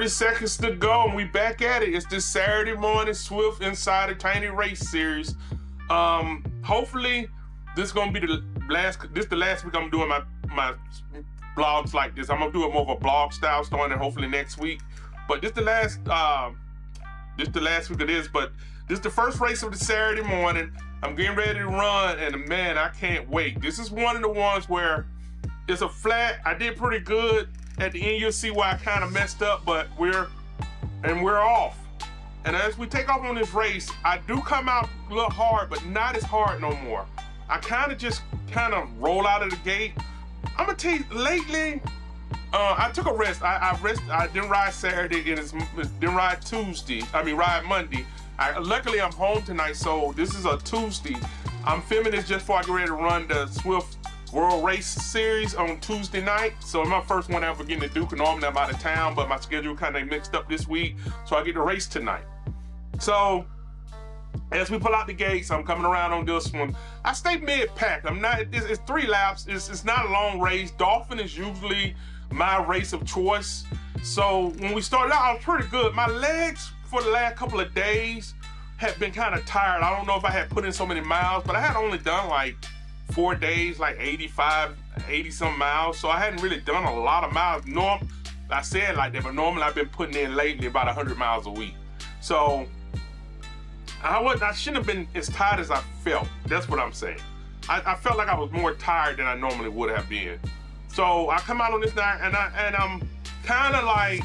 30 seconds to go, and we back at it. It's this Saturday morning Zwift Insider Tiny Race series. Hopefully, this is gonna be the last week I'm doing my blogs like this. I'm gonna do it more of a blog style starting hopefully next week. But this the last week of this. But this is the first race of the Saturday morning. I'm getting ready to run, and man, I can't wait. This is one of the ones where it's a flat. I did pretty good. At the end, you'll see why I kind of messed up, but we're off. And as we take off on this race, I do come out a little hard, but not as hard no more. I kind of roll out of the gate. I'm gonna tell you, lately, I took a rest. I didn't ride Saturday, and didn't ride Tuesday. Ride Monday. Luckily, I'm home tonight, so this is a Tuesday. I'm filming this just before I get ready to run the Zwift World Race Series on Tuesday night. So it's my first one ever getting to do. Normally I'm out of town, but my schedule kind of mixed up this week, so I get to race tonight. So as we pull out the gates, I'm coming around on this one. I stay mid-pack. It's 3 laps. It's not a long race. Dolphin is usually my race of choice. So when we started out, I was pretty good. My legs for the last couple of days have been kind of tired. I don't know if I had put in so many miles, but I had only done like 4 days, like 80 some miles. So I hadn't really done a lot of miles. I said like that, but normally I've been putting in lately about 100 miles a week. So I shouldn't have been as tired as I felt. That's what I'm saying. I felt like I was more tired than I normally would have been. So I come out on this night, and I'm kind of like,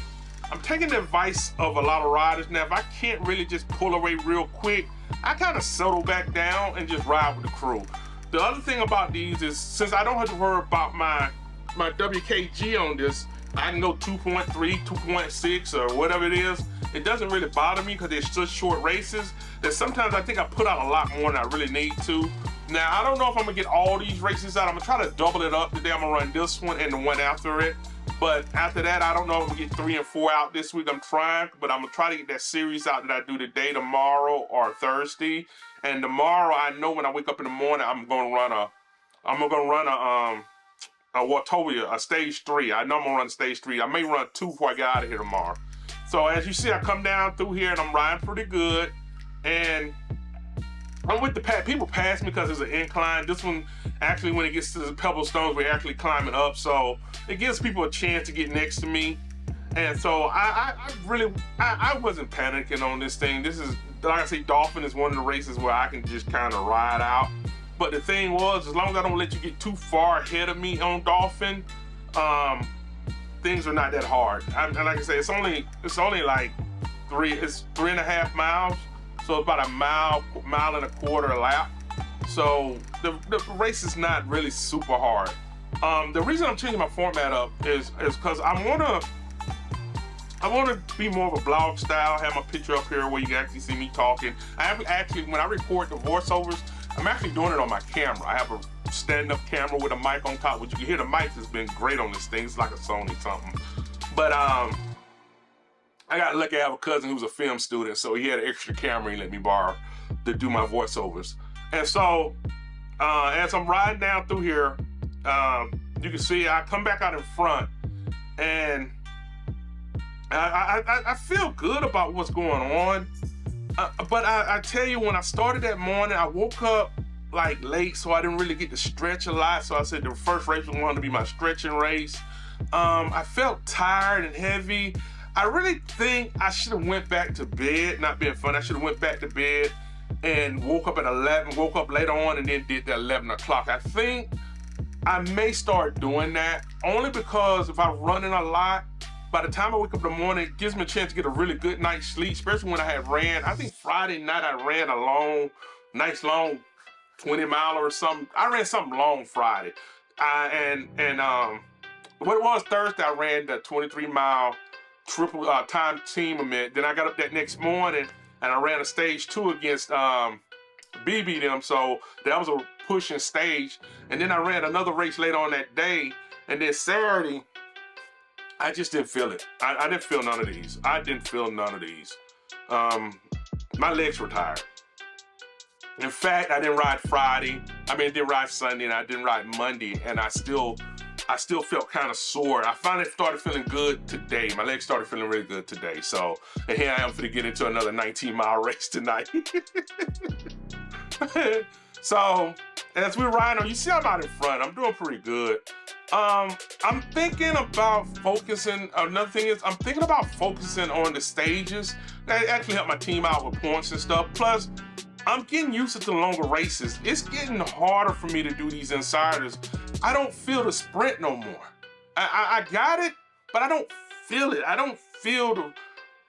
I'm taking the advice of a lot of riders. Now, if I can't really just pull away real quick, I kind of settle back down and just ride with the crew. The other thing about these is, since I don't have to worry about my WKG on this, I can go 2.3, 2.6, or whatever it is. It doesn't really bother me because they're such short races that sometimes I think I put out a lot more than I really need to. Now, I don't know if I'm gonna get all these races out. I'm gonna try to double it up today. I'm gonna run this one and the one after it. But after that, I don't know if I'm gonna get 3 and 4 out this week. I'm trying, but I'm gonna try to get that series out that I do today, tomorrow, or Thursday. And tomorrow, I know when I wake up in the morning, I'm gonna run a stage 3. I know I'm gonna run stage 3. I may run 2 before I get out of here tomorrow. So as you see, I come down through here and I'm riding pretty good. And I'm with the pack. People pass me because it's an incline. This one, actually, when it gets to the pebble stones, we're actually climbing up. So it gives people a chance to get next to me. And so I wasn't panicking on this thing. This is, like I say, Dolphin is one of the races where I can just kind of ride out. But the thing was, as long as I don't let you get too far ahead of me on Dolphin, things are not that hard. And like I say, it's only like 3.5 miles. So it's about a mile and a quarter a lap. So the race is not really super hard. The reason I'm changing my format up is because I want to be more of a blog style, have my picture up here where you can actually see me talking. When I record the voiceovers, I'm actually doing it on my camera. I have a stand-up camera with a mic on top, which you can hear the mic has been great on this thing. It's like a Sony something. But I got lucky. I have a cousin who's a film student, so he had an extra camera he let me borrow to do my voiceovers. And so as I'm riding down through here, you can see I come back out in front, and I feel good about what's going on. But I tell you, when I started that morning, I woke up like late, so I didn't really get to stretch a lot. So I said the first race was going to be my stretching race. I felt tired and heavy. I really think I should have went back to bed. Not being funny, I should have went back to bed and woke up at 11, woke up later on and then did the 11 o'clock. I think I may start doing that, only because if I'm running a lot, by the time I wake up in the morning, it gives me a chance to get a really good night's sleep, especially when I had ran. I think Friday night I ran a nice long 20 mile or something. I ran something long Friday. What it was Thursday, I ran the 23 mile triple time team event. Then I got up that next morning and I ran a stage 2 against BB them. So that was a pushing stage. And then I ran another race later on that day. And then Saturday, I just didn't feel it. I didn't feel none of these. My legs were tired. In fact, I didn't ride Friday. I didn't ride Sunday, and I didn't ride Monday, and I still I still felt kind of sore. I finally started feeling good today. My legs started feeling really good today. So, and here I am to get into another 19-mile race tonight. So, as we're riding on, you see I'm out in front. I'm doing pretty good. I'm thinking about focusing. Another thing is I'm thinking about focusing on the stages. That actually help my team out with points and stuff. Plus, I'm getting used to the longer races. It's getting harder for me to do these insiders. I don't feel the sprint no more. I got it, but I don't feel it. I don't feel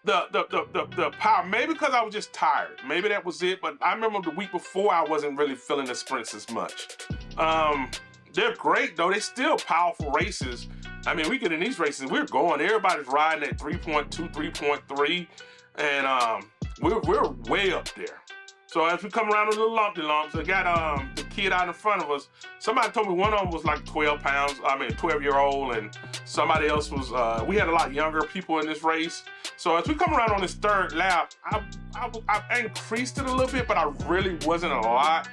the power. Maybe because I was just tired. Maybe that was it. But I remember the week before I wasn't really feeling the sprints as much. They're great though. They're still powerful races. I mean, we get in these races, we're going. Everybody's riding at 3.2, 3.3, and we're way up there. So as we come around a little lumpy lumps, I got the kid out in front of us. Somebody told me one of them was like 12 pounds, 12-year-old, and somebody else was, we had a lot younger people in this race. So as we come around on this third lap, I increased it a little bit, but I really wasn't a lot.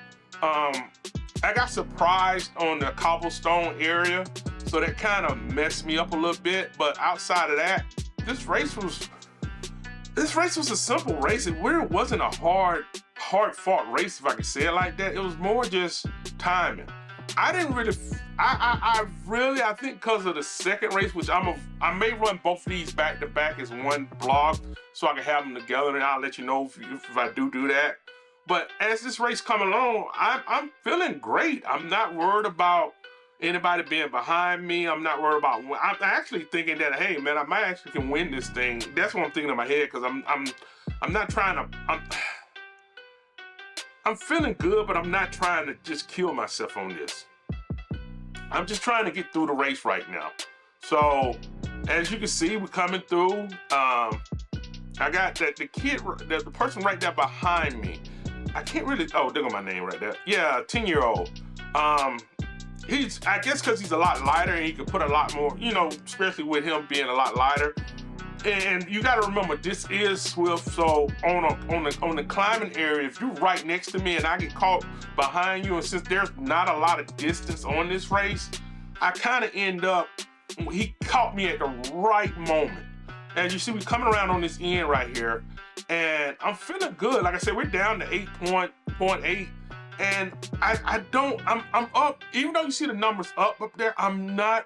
I got surprised on the cobblestone area, so that kind of messed me up a little bit. But outside of that, this race was a simple race. It really wasn't a hard-fought race, if I could say it like that. It was more just timing. I didn't really, I think because of the second race, which I may run both of these back to back as one vlog, so I can have them together, and I'll let you know if I do that. But as this race come along, I'm feeling great. I'm not worried about anybody being behind me. I'm not worried about. I'm actually thinking that, hey man, I might actually can win this thing. That's what I'm thinking in my head, because I'm not trying to. I'm feeling good, but I'm not trying to just kill myself on this. I'm just trying to get through the race right now. So as you can see, we're coming through. I got the kid, the person right there behind me. I can't really, oh, there go my name right there. Yeah, 10-year-old. He's, I guess because he's a lot lighter and he can put a lot more, you know, especially with him being a lot lighter. And you got to remember, this is Zwift, so on the climbing area, if you're right next to me and I get caught behind you, and since there's not a lot of distance on this race, I kind of end up, he caught me at the right moment. As you see, we're coming around on this end right here, and I'm feeling good. Like I said, we're down to 8.8, and I'm up, even though you see the numbers up there, I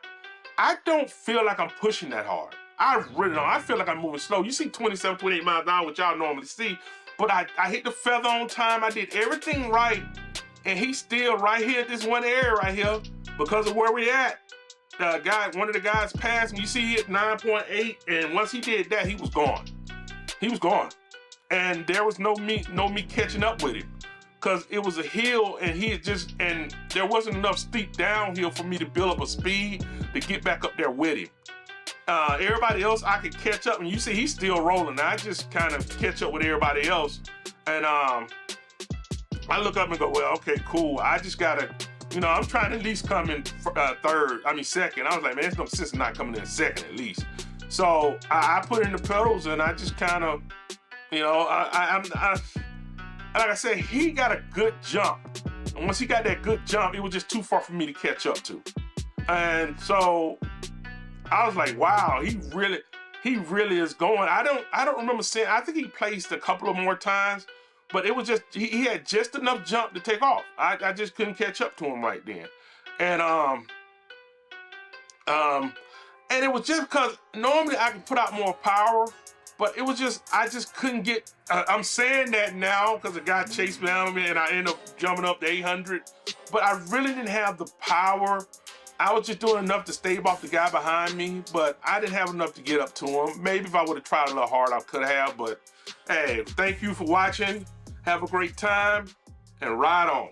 don't feel like I'm pushing that hard. I really don't. I feel like I'm moving slow. You see 27, 28 miles an hour, which y'all normally see, but I hit the feather on time. I did everything right, and he's still right here at this one area right here because of where we at. One of the guys passed me. You see he hit 9.8, and once he did that, he was gone. He was gone, and there was no me catching up with him, because it was a hill, and there wasn't enough steep downhill for me to build up a speed to get back up there with him. Everybody else I could catch up, and you see he's still rolling. I just kind of catch up with everybody else, and I look up and go, well, okay, cool. I just gotta, you know, I'm trying to at least come in second. I was like, man, there's no sense in not coming in second at least. So I put in the pedals, and I just kind of, you know, like I said, he got a good jump. And once he got that good jump, it was just too far for me to catch up to. And so I was like, wow, he really is going. I don't remember seeing, I think he placed a couple of more times, but it was just, he had just enough jump to take off. I just couldn't catch up to him right then. And it was just because normally I could put out more power, but it was just, I just couldn't get, I'm saying that now because the guy chased me down me and I ended up jumping up to 800, but I really didn't have the power. I was just doing enough to stave off the guy behind me, but I didn't have enough to get up to him. Maybe if I would have tried a little harder, I could have, but hey, thank you for watching. Have a great time and ride on.